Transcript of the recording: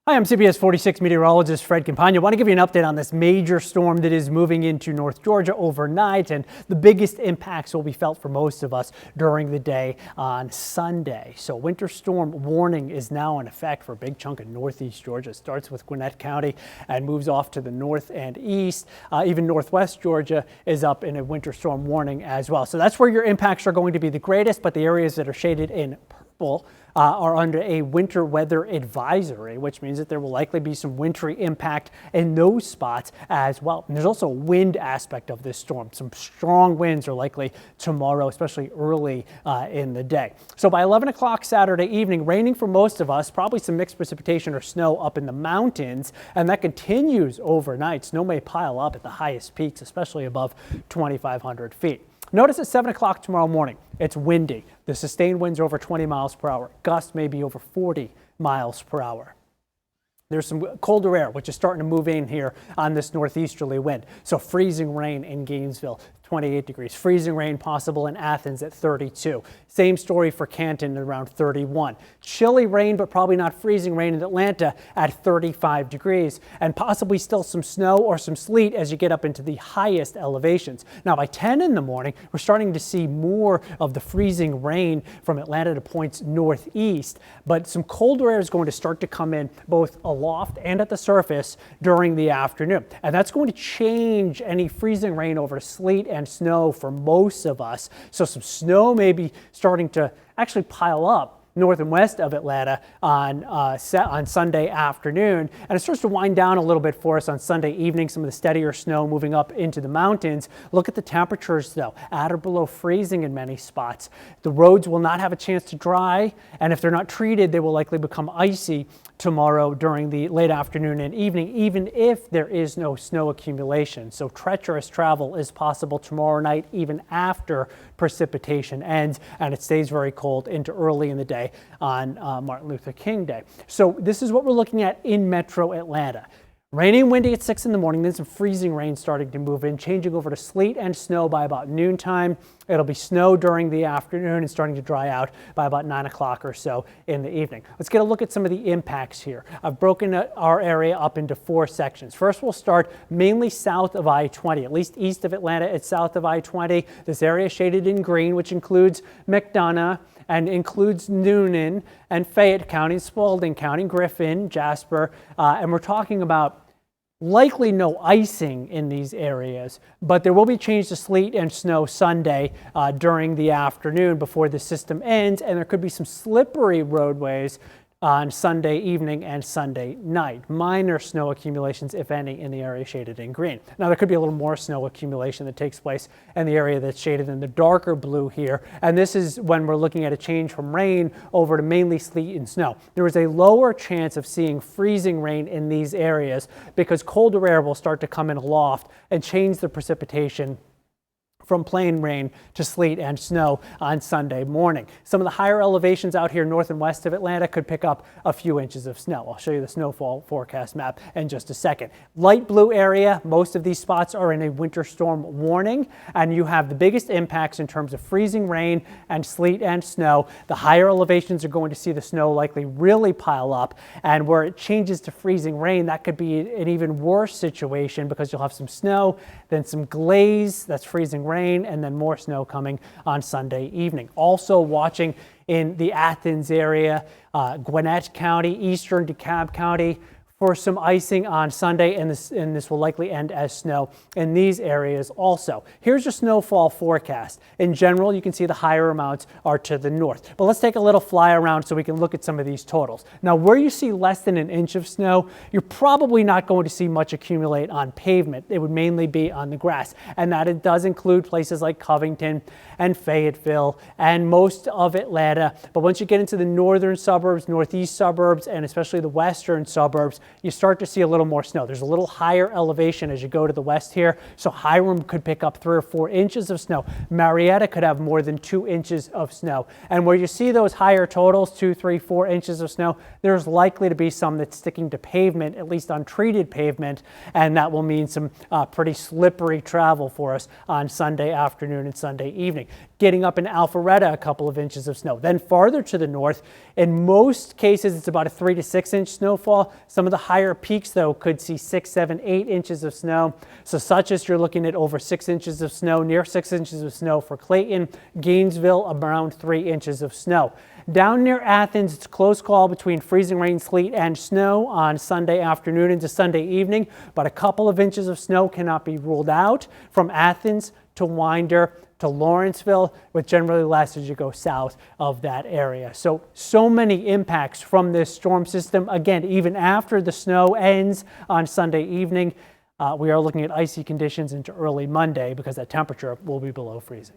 Hi, I'm CBS 46 meteorologist Fred Campagna. I want to give you an update on this major storm that is moving into North Georgia overnight, and the biggest impacts will be felt for most of us during the day on Sunday. So winter storm warning is now in effect for a big chunk of northeast Georgia. It starts with Gwinnett County and moves off to the north and east. Even northwest Georgia is up in a winter storm warning as well. So that's where your impacts are going to be the greatest, but the areas that are shaded in purple are under a winter weather advisory, which means that there will likely be some wintry impact in those spots as well. And there's also a wind aspect of this storm. Some strong winds are likely tomorrow, especially early in the day. So by 11 o'clock Saturday evening, raining for most of us, probably some mixed precipitation or snow up in the mountains, and that continues overnight. Snow may pile up at the highest peaks, especially above 2,500 feet. Notice at 7 o'clock tomorrow morning, it's windy. The sustained winds are over 20 miles per hour. Gusts may be over 40 miles per hour. There's some colder air, which is starting to move in here on this northeasterly wind. So freezing rain in Gainesville, 28 degrees. Freezing rain possible in Athens at 32. Same story for Canton at around 31. Chilly rain, but probably not freezing rain in Atlanta at 35 degrees. And possibly still some snow or some sleet as you get up into the highest elevations. Now by 10 in the morning, we're starting to see more of the freezing rain from Atlanta to points northeast. But some colder air is going to start to come in both aloft and at the surface during the afternoon. And that's going to change any freezing rain over to sleet and snow for most of us. So some snow may be starting to actually pile up north and west of Atlanta on Sunday afternoon, and it starts to wind down a little bit for us on Sunday evening. Some of the steadier snow moving up into the mountains. Look at the temperatures though, at or below freezing in many spots. The roads will not have a chance to dry, and if they're not treated, they will likely become icy tomorrow during the late afternoon and evening, even if there is no snow accumulation. So treacherous travel is possible tomorrow night, even after precipitation ends, and it stays very cold into early in the day on Martin Luther King Day. So this is what we're looking at in metro Atlanta. Rainy and windy at 6 in the morning, then some freezing rain starting to move in, changing over to sleet and snow by about noontime. It'll be snow during the afternoon and starting to dry out by about 9 o'clock or so in the evening. Let's get a look at some of the impacts here. I've broken our area up into 4 sections. First, we'll start mainly south of I-20, at least east of Atlanta. It's south of I-20. This area is shaded in green, which includes McDonough and includes Newnan and Fayette County, Spalding County, Griffin, Jasper, and we're talking about likely no icing in these areas, but there will be change to sleet and snow Sunday during the afternoon before the system ends, and there could be some slippery roadways on Sunday evening and Sunday night. Minor snow accumulations, if any, in the area shaded in green. Now there could be a little more snow accumulation that takes place in the area that's shaded in the darker blue here, and this is when we're looking at a change from rain over to mainly sleet and snow. There is a lower chance of seeing freezing rain in these areas because colder air will start to come in aloft and change the precipitation from plain rain to sleet and snow on Sunday morning. Some of the higher elevations out here north and west of Atlanta could pick up a few inches of snow. I'll show you the snowfall forecast map in just a second. Light blue area, most of these spots are in a winter storm warning, and you have the biggest impacts in terms of freezing rain and sleet and snow. The higher elevations are going to see the snow likely really pile up, and where it changes to freezing rain, that could be an even worse situation because you'll have some snow, then some glaze, that's freezing rain, and then more snow coming on Sunday evening. Also watching in the Athens area, Gwinnett County, eastern DeKalb County, for some icing on Sunday, and this will likely end as snow in these areas also. Here's your snowfall forecast. In general, you can see the higher amounts are to the north. But let's take a little fly around so we can look at some of these totals. Now, where you see less than an inch of snow, you're probably not going to see much accumulate on pavement. It would mainly be on the grass, and that it does include places like Covington and Fayetteville and most of Atlanta. But once you get into the northern suburbs, northeast suburbs, and especially the western suburbs, you start to see a little more snow. There's a little higher elevation as you go to the west here, so Hiram could pick up 3 or 4 inches of snow. Marietta could have more than 2 inches of snow. And where you see those higher totals, 2, 3, 4 inches of snow, there's likely to be some that's sticking to pavement, at least untreated pavement, and that will mean some pretty slippery travel for us on Sunday afternoon and Sunday evening. Getting up in Alpharetta, a couple of inches of snow. Then farther to the north, in most cases, it's about a 3 to 6 inch snowfall. Some of the higher peaks, though, could see 6, 7, 8 inches of snow. So Such you're looking at over 6 inches of snow, near 6 inches of snow for Clayton. Gainesville, around 3 inches of snow. Down near Athens, it's a close call between freezing rain, sleet, and snow on Sunday afternoon into Sunday evening, but a couple of inches of snow cannot be ruled out from Athens to Winder to Lawrenceville, with generally less as you go south of that area. So many impacts from this storm system. Again, even after the snow ends on Sunday evening, we are looking at icy conditions into early Monday because that temperature will be below freezing.